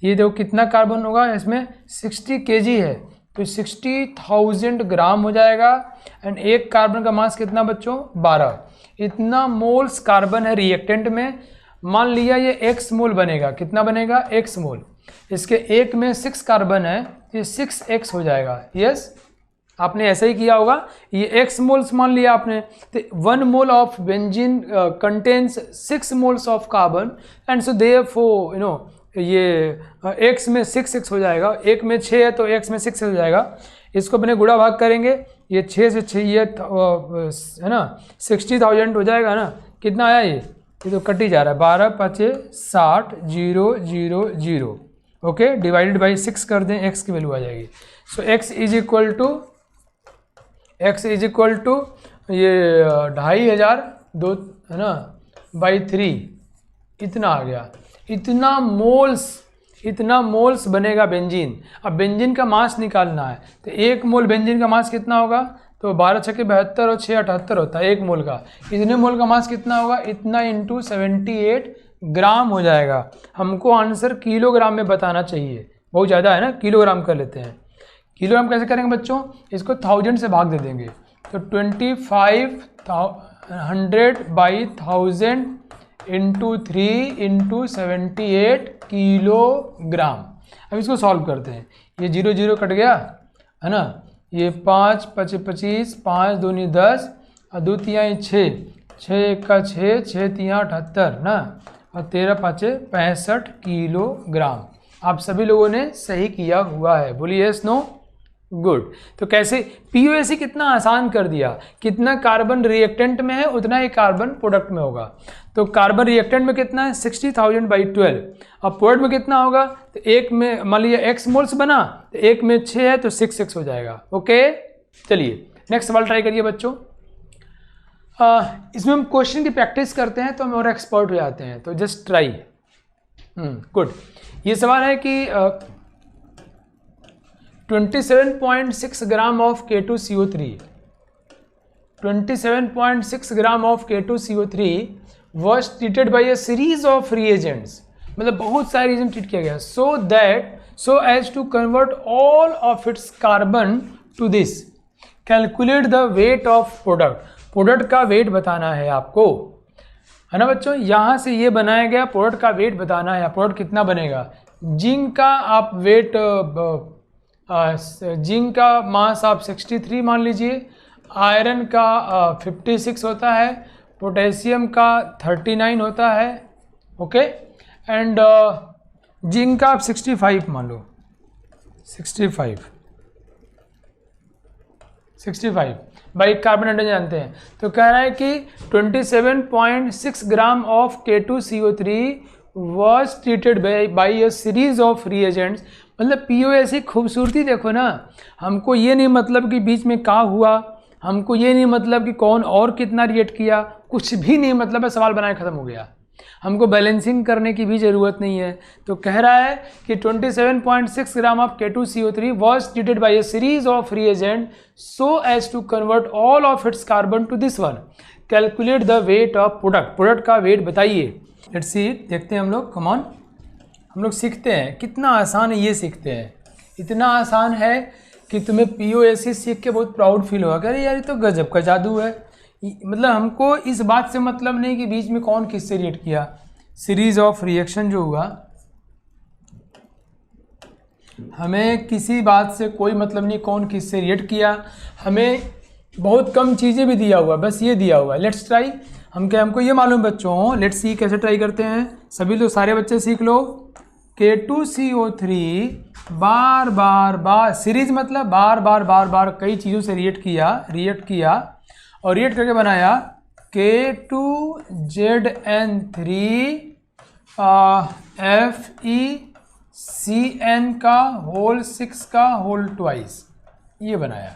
ये देखो कितना कार्बन होगा इसमें, 60 kg है तो 60,000 ग्राम हो जाएगा, एंड एक कार्बन का मास कितना बच्चों? 12। इतना मोल्स कार्बन है रिएक्टेंट में। मान लिया ये x मोल बनेगा, कितना बनेगा? x मोल। इसके एक में 6 कार्बन है, ये 6x हो जाएगा। यस, आपने ऐसा ही किया होगा, ये x मोल्स मान लिया आपने, तो 1 mole of benzene contains 6 moles of carbon, and so therefore you know ये x में 6 हो जाएगा, एक में 6 है तो x में 6 हो जाएगा। इसको अपने गुणा भाग करेंगे, ये 6 से 6 ये है ना 60,000 हो जाएगा ना, कितना आया ये तो कट ही जा रहा है, 12 5 60 0 0 0। ओके, डिवाइडेड बाई 6 कर दें, x की वैल्यू आ जाएगी। सो x इज इक्वल टू ये 2500 2 है ना बाई 3, इतना आ गया। इतना मोल्स बनेगा बेंजीन। अब बेंजीन का मास निकालना है, तो 1 मोल बेंजीन का मास कितना होगा? तो 12 × 6 = 72 और 6 × 78 होता है 1 मोल का। इतने मोल का मास कितना होगा? इतना इंटू 78 ग्राम हो जाएगा। हमको आंसर किलोग्राम में बताना चाहिए, बहुत ज़्यादा है ना, किलोग्राम कर लेते हैं। किलोग्राम कैसे करेंगे बच्चों? इसको 1000 से भाग दे देंगे, तो 2500/1000 इंटू 3 इंटू 78 किलोग्राम। अब इसको सॉल्व करते हैं, ये 0 0 कट गया है ना, ये 5 5 25, 5 दूनी 10 और 2 तिहाई 6, 6 1 6, 6 3 78 ना, और 13 5 65 किलोग्राम। आप सभी लोगों ने सही किया हुआ है, बोलिए यस नो, गुड। तो कैसे POAC कितना आसान कर दिया, कितना कार्बन रिएक्टेंट में है उतना ही कार्बन प्रोडक्ट में होगा। तो कार्बन रिएक्टेंट में कितना है? 60,000/12। अब प्रोडक्ट में कितना होगा? तो एक में मान लीजिए x मोल्स बना, तो एक में 6 है तो 6 हो जाएगा। ओके, चलिए नेक्स्ट सवाल ट्राई करिए बच्चों। इसमें हम क्वेश्चन की प्रैक्टिस करते हैं तो हम और एक्सपर्ट हो जाते हैं, तो जस्ट ट्राई। गुड। ये सवाल है कि 27.6 gram of K2CO3, 27.6 gram of K2CO3 was treated by a series of reagents, मतलब बहुत सारे reagent ट्रीट किया गया, so as to convert all of its carbon to this, calculate the weight of product का वेट बताना है आपको, है ना बच्चों। यहाँ से ये बनाया गया, प्रोडक्ट का वेट बताना है, प्रोडक्ट कितना बनेगा। जिंक का आप वेट, जिंक का मास आप 63 मान लीजिए, आयरन का 56 होता है, पोटेशियम का 39 होता है, ओके, एंड जिंक का आप 65 मान लो, 65 बाई कार्बन हाइड्रोजन जानते हैं। तो कह रहा है कि 27.6 gram of K2CO3 was treated by a series of reagents, मतलब POS की खूबसूरती देखो ना, हमको ये नहीं मतलब कि बीच में क्या हुआ, हमको ये नहीं मतलब कि कौन और कितना रिएक्ट किया, कुछ भी नहीं मतलब है, सवाल बनाए ख़त्म हो गया। हमको बैलेंसिंग करने की भी ज़रूरत नहीं है। तो कह रहा है कि 27.6 gram of K2CO3 was treated by a series of reagent so as to convert all of its carbon to this one. Calculate the weight of product. Product का वेट बताइए। लेट्स सी, देखते हैं हम लोग, कम ऑन, हम लोग सीखते हैं। कितना आसान है ये सीखते हैं, इतना आसान है कि तुम्हें POSC सीख के बहुत प्राउड फील होगा, अरे यार ये तो गजब का जादू है। मतलब हमको इस बात से मतलब नहीं कि बीच में कौन किससे रिएक्ट किया, सीरीज ऑफ रिएक्शन जो हुआ, हमें किसी बात से कोई मतलब नहीं कौन किससे रिएक्ट किया, हमें बहुत कम चीज़ें भी दिया हुआ, बस ये दिया हुआ है। लेट्स ट्राई, हमको ये मालूम बच्चों, लेट्स सी कैसे ट्राई करते हैं। सभी लोग, सारे बच्चे सीख लो। K2CO3 बार बार सीरीज मतलब बार बार कई चीज़ों से रिएक्ट किया और रिएक्ट करके बनाया K2ZN3 FeCN का होल 6 का होल ट्वाइस, ये बनाया,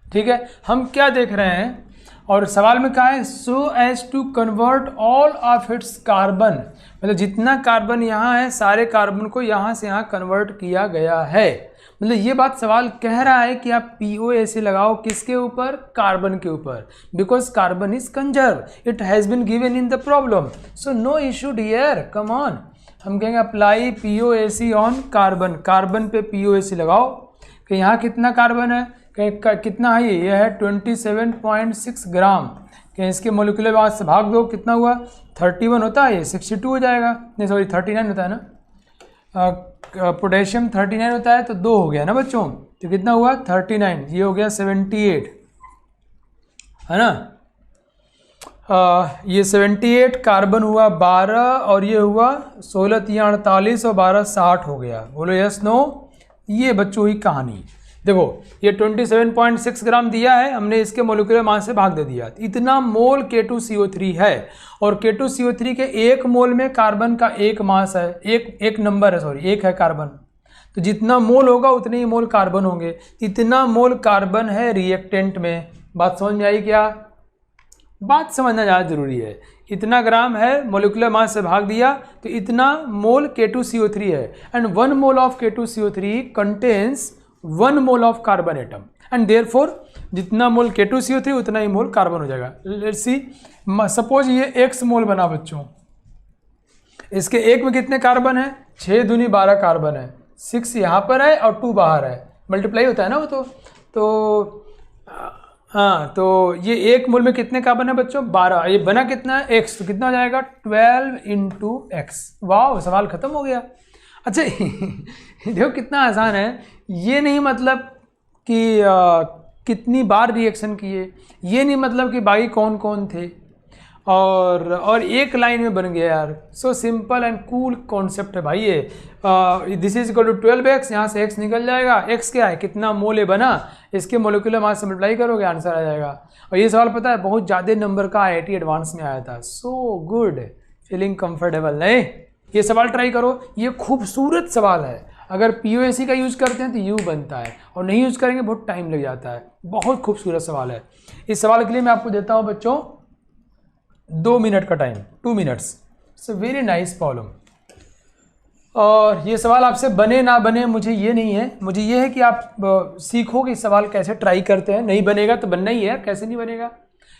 ठीक है। हम क्या देख रहे हैं, और सवाल में कहा है so as to convert all of its carbon, मतलब जितना कार्बन यहाँ है सारे कार्बन को यहाँ से यहाँ कन्वर्ट किया गया है। मतलब ये बात सवाल कह रहा है कि आप POSC लगाओ किसके ऊपर, कार्बन के ऊपर, because carbon is conserve, it has been given in the problem, so no issue dear, come on. हम कहेंगे apply POSC on carbon, carbon पे POSC लगाओ कि यहाँ कितना कार्बन है, कितना है ये है 27.6 ग्राम, कि इसके मोलिकुलर मास से भाग दो, कितना हुआ 31 होता है, ये 62 हो जाएगा, नहीं सॉरी 39 होता है ना, पोटेशियम 39 होता है, तो 2 हो गया ना बच्चों, तो कितना हुआ 39, ये हो गया 78, है ना। ये 78, कार्बन हुआ 12 और ये हुआ 16 3 48 और 12 60 हो गया। बोलो यस नो। ये बच्चों ही कहानी देखो, ये 27.6 ग्राम दिया है, हमने इसके मोलिकुलर मास से भाग दे दिया, इतना मोल K2CO3 है, और K2CO3 के एक मोल में कार्बन का एक मास है, एक नंबर है, सॉरी एक है कार्बन, तो जितना मोल होगा उतने ही मोल कार्बन होंगे, इतना मोल कार्बन है रिएक्टेंट में। बात समझ में आई क्या? बात समझना ज़्यादा जरूरी है। इतना ग्राम है, मोलिकुलर मास से भाग दिया तो इतना मोल K2CO3 है, and 1 mole of K2CO3 contains 1 mole of carbon atom, and therefore जितना मोल K2CO3 उतना ही मोल कार्बन हो जाएगा। लेट्स सी, सपोज ये x मोल बना बच्चों, इसके एक में कितने कार्बन है, 6 दूनी 12 कार्बन है, 6 यहाँ पर है और 2 बाहर है, मल्टीप्लाई होता है ना वो, तो हाँ, तो ये एक मोल में कितने कार्बन है बच्चों, 12, ये बना कितना है x, तो कितना हो जाएगा 12 इंटू एक्स। वाह, सवाल खत्म हो गया। अच्छा देखो कितना आसान है, ये नहीं मतलब कि कितनी बार रिएक्शन किए, ये नहीं मतलब कि बाकी कौन कौन थे, और एक लाइन में बन गया यार। So simple and cool concept है भाई ये। This is equal to 12x, यहाँ से x निकल जाएगा, x क्या है, कितना मोल बना, इसके मोलिकुलर मास से मल्टीप्लाई करोगे, आंसर आ जाएगा। और ये सवाल पता है बहुत ज़्यादा नंबर का IIT एडवांस में आया था। So good, feeling comfortable. नहीं, ये सवाल ट्राई करो, ये खूबसूरत सवाल है। अगर POSC का यूज़ करते हैं तो U बनता है, और नहीं यूज़ करेंगे बहुत टाइम लग जाता है। बहुत खूबसूरत सवाल है। इस सवाल के लिए मैं आपको देता हूँ बच्चों 2 मिनट का time, 2 minutes. It's a very nice problem. और ये सवाल आपसे बने ना बने मुझे ये नहीं है, मुझे ये है कि आप सीखो कि सवाल कैसे ट्राई करते हैं। नहीं बनेगा तो बनना ही है, कैसे नहीं बनेगा।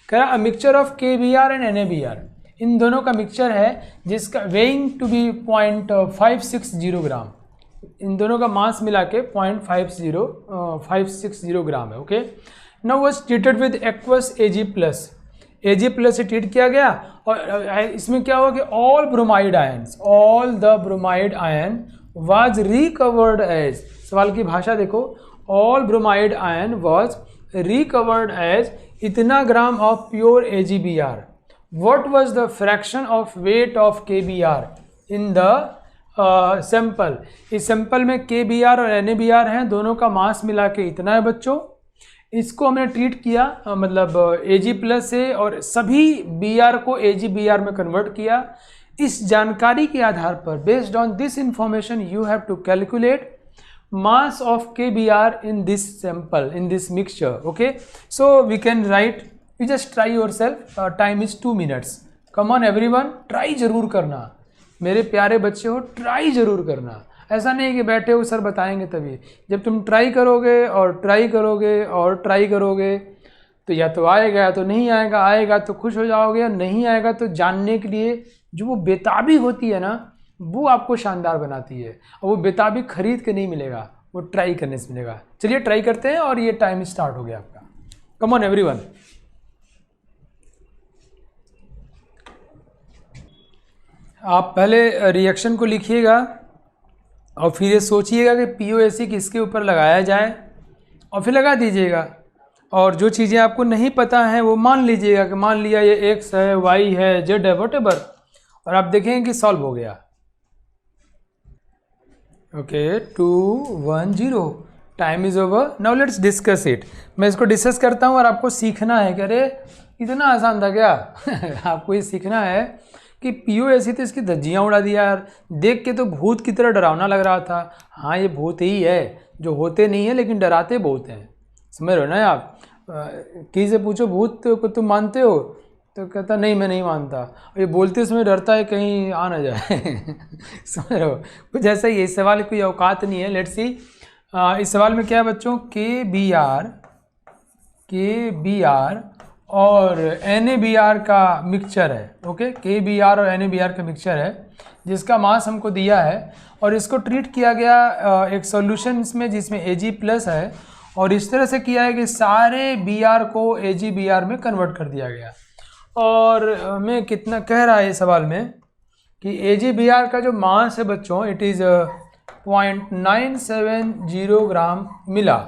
कह रहा mixture of KBr and NaBr, इन दोनों का मिक्सचर है जिसका वेइंग टू बी 0.560 ग्राम, इन दोनों का मास मिला के 0.560 ग्राम है। Okay, now was treated with aqueous Ag+ से ट्रीट किया गया और इसमें क्या हुआ कि all bromide ion was recovered as, सवाल की भाषा देखो, all bromide ion was recovered as इतना gram of pure AgBr। What was the fraction of weight of KBr in the sample. इस सैंपल में KBr और NaBr हैं, दोनों का मास मिला के इतना है बच्चों। इसको हमने ट्रीट किया मतलब Ag+ से और सभी Br को AgBr में कन्वर्ट किया। इस जानकारी के आधार पर based on this information you have to calculate mass of KBr in this sample, in this mixture. Okay, so we can write, you just try yourself, time is 2 minutes. Come on everyone, try जरूर करना मेरे प्यारे बच्चे हो, try ज़रूर करना। ऐसा नहीं कि बैठे हो सर बताएंगे तभी, जब तुम ट्राई करोगे और ट्राई करोगे और ट्राई करोगे तो या तो आएगा या तो नहीं आएगा, आएगा तो खुश हो जाओगे, नहीं आएगा तो जानने के लिए जो वो बेताबी होती है ना, वो आपको शानदार बनाती है। और वो बेताबी खरीद के नहीं मिलेगा, वो ट्राई करने से मिलेगा। चलिए ट्राई करते हैं और ये टाइम स्टार्ट हो गया आपका। कम ऑन एवरीवन, आप पहले रिएक्शन को लिखिएगा और फिर ये सोचिएगा कि POAC किसके ऊपर लगाया जाए और फिर लगा दीजिएगा। और जो चीज़ें आपको नहीं पता हैं वो मान लीजिएगा कि मान लिया ये X है, Y है, Z है, व्हाटएवर, और आप देखेंगे कि सॉल्व हो गया। Okay, 2 1 0, time is over. Now let's discuss it. मैं इसको डिस्कस करता हूँ और आपको सीखना है कि अरे इतना आसान था क्या आपको ये सीखना है कि POAC तो इसकी धज्जियाँ उड़ा दिया यार, देख के तो भूत की तरह डरावना लग रहा था। हाँ ये भूत ही है, जो होते नहीं है लेकिन डराते बहुत हैं, समझ रहे हो ना आप। किसी से पूछो भूत को तुम मानते हो तो कहता नहीं मैं नहीं मानता, और ये बोलते समय डरता है कहीं आ ना जाए समझ रहे हो, कुछ ऐसा ही है। इस सवाल की कोई औकात नहीं है। लेट्स सी, इस सवाल में क्या है बच्चों, KBr और NaBr का मिक्सचर है। ओके, KBr और NaBr का मिक्सचर है जिसका मास हमको दिया है और इसको ट्रीट किया गया एक सॉल्यूशन में जिसमें Ag+ है, और इस तरह से किया है कि सारे Br को AgBr में कन्वर्ट कर दिया गया। और मैं कितना कह रहा है इस सवाल में कि AgBr का जो मास है बच्चों, इट इज़ 0.970 ग्राम मिला।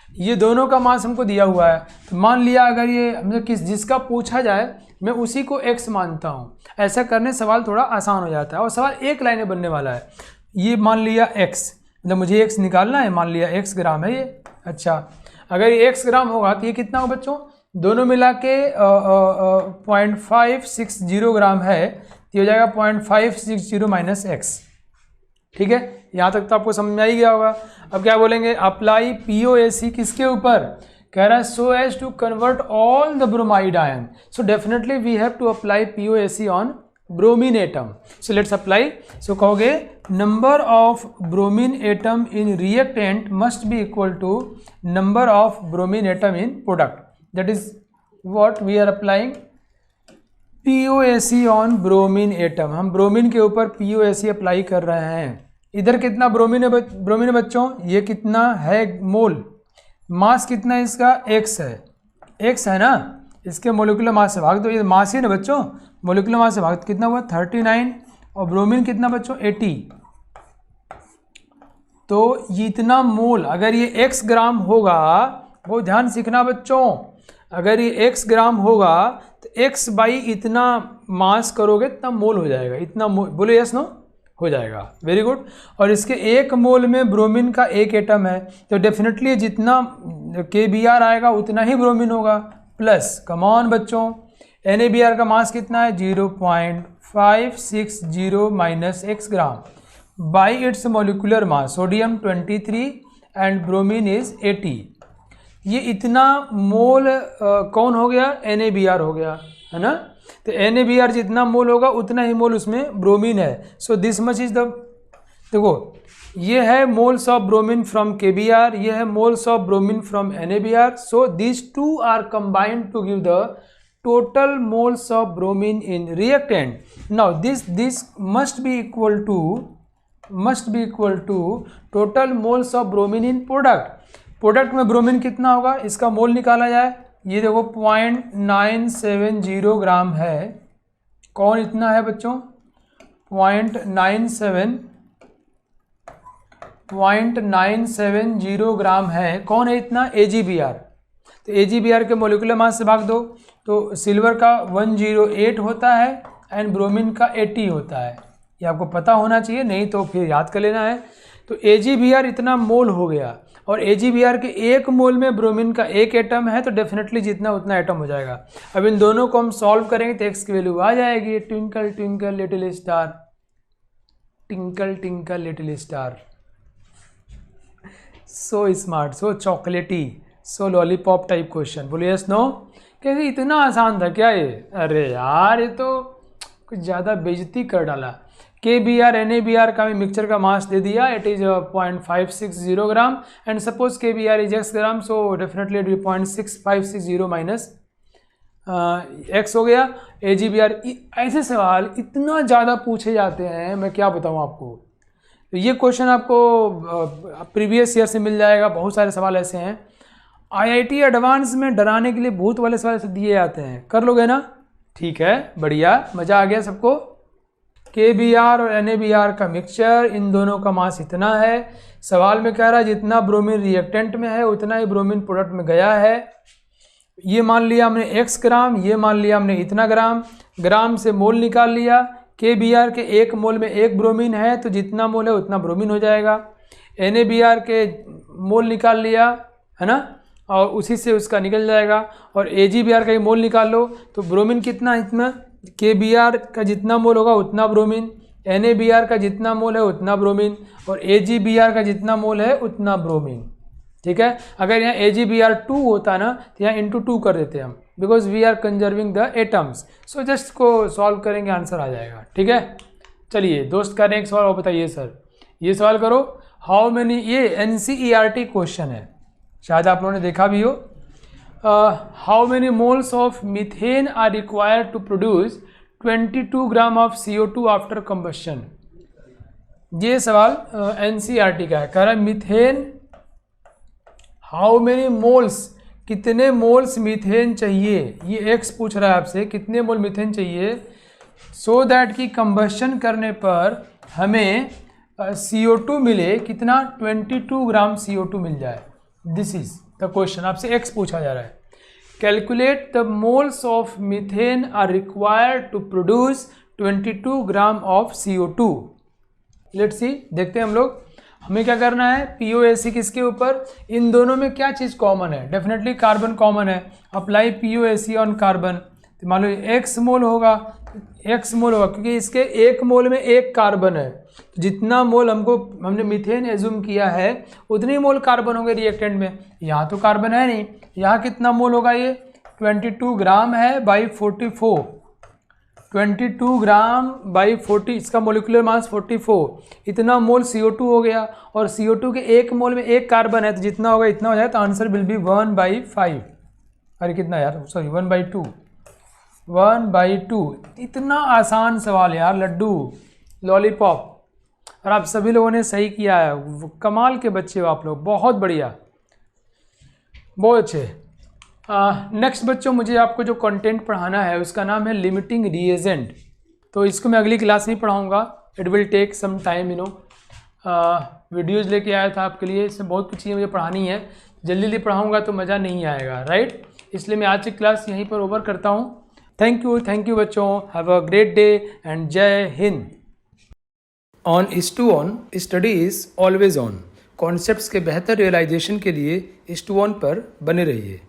ये दोनों का मास हमको दिया हुआ है, तो मान लिया अगर ये मतलब जिसका पूछा जाए मैं उसी को X मानता हूँ। ऐसा करने सवाल थोड़ा आसान हो जाता है और सवाल एक लाइन में बनने वाला है। ये मान लिया X, मतलब मुझे X निकालना है, मान लिया X ग्राम है ये। अच्छा, अगर ये X ग्राम होगा तो ये कितना हो बच्चों, दोनों मिला के 0.560 ग्राम है, तो हो जाएगा 0.560 - X। ठीक है, यहाँ तक तो आपको समझ में आ ही गया होगा। अब क्या बोलेंगे, अप्लाई POAC किसके ऊपर, कह रहा है so as to convert all the bromide ion, so definitely we have to apply POAC on bromine atom. So let's apply. So कहोगे number of bromine atom in reactant must be equal to number of bromine atom in product, that is what we are applying POAC on bromine atom. हम bromine के ऊपर POAC apply कर रहे हैं। इधर कितना bromine है ब्रोमीन है बच्चों, ये कितना है मोल, मास कितना है इसका, X है, X है ना, इसके मोलिकुलर मास से भाग दो, ये मास ही ना बच्चों, मोलिकुलर मास से भाग कितना हुआ 39, और ब्रोमीन कितना बच्चों 80। तो ये इतना मोल, अगर ये X ग्राम होगा, वो ध्यान सीखना बच्चों, अगर ये X ग्राम होगा तो X बाई इतना मास करोगे इतना मोल हो जाएगा, इतना मोल, बोलो यस नो, हो जाएगा। Very good. और इसके एक मोल में ब्रोमीन का एक एटम है, तो डेफिनेटली जितना KBr आएगा उतना ही ब्रोमीन होगा, प्लस कमॉन बच्चों NaBr का मास कितना है 0.560 - X gram by its molecular mass, sodium 23 and bromine is 80। ये इतना मोल कौन हो गया, NaBr हो गया, है ना। तो NaBr जितना मोल होगा उतना ही मोल उसमें ब्रोमीन है। So this much is the देखो ये है moles of bromine from KBr, ये है moles of bromine from NaBr. So this two are combined to give the total moles of bromine in reactant. Now this must be equal to total moles of bromine in product में bromine कितना होगा, इसका मोल निकाला जाए. ये देखो 0.970 ग्राम है. कौन इतना है बच्चों, 0.970 ग्राम है. कौन है इतना, AgBr. तो AgBr के मोलिकुलर मास से भाग दो तो सिल्वर का 108 होता है एंड ब्रोमीन का 80 होता है. ये आपको पता होना चाहिए, नहीं तो फिर याद कर लेना है. तो AgBr इतना मोल हो गया और AgBr के एक मोल में ब्रोमीन का एक एटम है, तो डेफिनेटली जितना उतना एटम हो जाएगा. अब इन दोनों को हम सॉल्व करेंगे तो x की वैल्यू आ जाएगी. Twinkle twinkle little star, tinkle tinkle little star, so smart, so chocolatey, so lollipop type question. बोलिए यस नो. कैसे इतना आसान था क्या ये, अरे यार ये तो कुछ ज़्यादा बेइज्जती कर डाला. KBr NaBr का भी मिक्सचर का मास दे दिया, it is 0.560 gram and suppose KBr is x gram, so definitely it 0.6560 minus x हो गया. AgBr. ऐसे सवाल इतना ज़्यादा पूछे जाते हैं, मैं क्या बताऊँ आपको. तो ये क्वेश्चन आपको प्रीवियस ईयर से मिल जाएगा. बहुत सारे सवाल ऐसे हैं IIT एडवांस में डराने के लिए भूत वाले सवाल ऐसे दिए जाते हैं. कर लोगे ना, ठीक है, बढ़िया, मज़ा आ गया सबको. KBr और NaBr का मिक्सचर, इन दोनों का मास इतना है. सवाल में कह रहा है जितना ब्रोमीन रिएक्टेंट में है उतना ही ब्रोमीन प्रोडक्ट में गया है. ये मान लिया हमने x ग्राम, ये मान लिया हमने इतना ग्राम. ग्राम से मोल निकाल लिया. KBr के एक मोल में एक ब्रोमीन है, तो जितना मोल है उतना ब्रोमीन हो जाएगा. NaBr के मोल निकाल लिया है ना, और उसी से उसका निकल जाएगा. और AgBr का ही मोल निकाल लो तो ब्रोमीन कितना, इतना. KBr का जितना मोल होगा उतना ब्रोमीन, NaBr का जितना मोल है उतना ब्रोमीन, और AgBr का जितना मोल है उतना ब्रोमीन. ठीक है. अगर यहाँ AgBr 2 होता ना तो यहाँ इंटू 2 कर देते हम, because we are conserving the atoms. So just को सॉल्व करेंगे, आंसर आ जाएगा. ठीक है. चलिए दोस्त कर रहे हैं एक सवाल और बताइए सर. ये सवाल करो, हाउ मेनी, ये NCERT क्वेश्चन है, शायद आप लोगों ने देखा भी हो. How many moles of methane are required to produce 22 gram of CO2 after combustion. ये सवाल NCERT का है. कह रहा है मीथेन, हाउ मेनी मोल्स, कितने मोल्स मीथेन चाहिए. ये x पूछ रहा है आपसे, कितने मोल मीथेन चाहिए सो दैट कि कंबशन करने पर हमें CO2 मिले, कितना, 22 ग्राम CO2 मिल जाए. This is the question. आपसे x पूछा जा रहा है. Calculate the moles of methane are required to produce 22 gram of CO2. Let's see, देखते हैं हम लोग. हमें क्या करना है, POAC किसके ऊपर, इन दोनों में क्या चीज़ कॉमन है, डेफिनेटली कार्बन कॉमन है. Apply POAC on carbon. तो मान लो x मोल होगा, क्योंकि इसके एक मोल में एक कार्बन है. तो जितना मोल हमने मीथेन एज्यूम किया है उतनी मोल कार्बन होंगे रिएक्टेंट में. यहाँ तो कार्बन है नहीं, यहाँ कितना मोल होगा, ये 22 ग्राम है बाई 44. 22 ग्राम बाई 40, इसका मोलिकुलर मास 44. इतना मोल CO2 हो गया, और CO2 के एक मोल में एक कार्बन है, तो जितना होगा इतना हो जाएगा. तो आंसर विल बी 1/5. अरे कितना यार, सॉरी 1/2. 1/2. इतना आसान सवाल यार, लड्डू लॉलीपॉप. और आप सभी लोगों ने सही किया है, कमाल के बच्चे हो आप लोग, बहुत बढ़िया, बहुत अच्छे. नेक्स्ट बच्चों, मुझे आपको जो कंटेंट पढ़ाना है उसका नाम है लिमिटिंग रिएजेंट. तो इसको मैं अगली क्लास में पढ़ाऊँगा. It will take some time, videos लेके आया था आपके लिए, इसमें बहुत कुछ चीज़ें मुझे पढ़ानी है. जल्दी जल्दी पढ़ाऊँगा तो मज़ा नहीं आएगा, राइट. इसलिए मैं आज की क्लास यहीं पर ओवर करता हूँ. थैंक यू बच्चों. Have a great day and जय हिंद. On IS2ON study is always on. Concepts के बेहतर रियलाइजेशन के लिए IS2ON पर बने रहिए.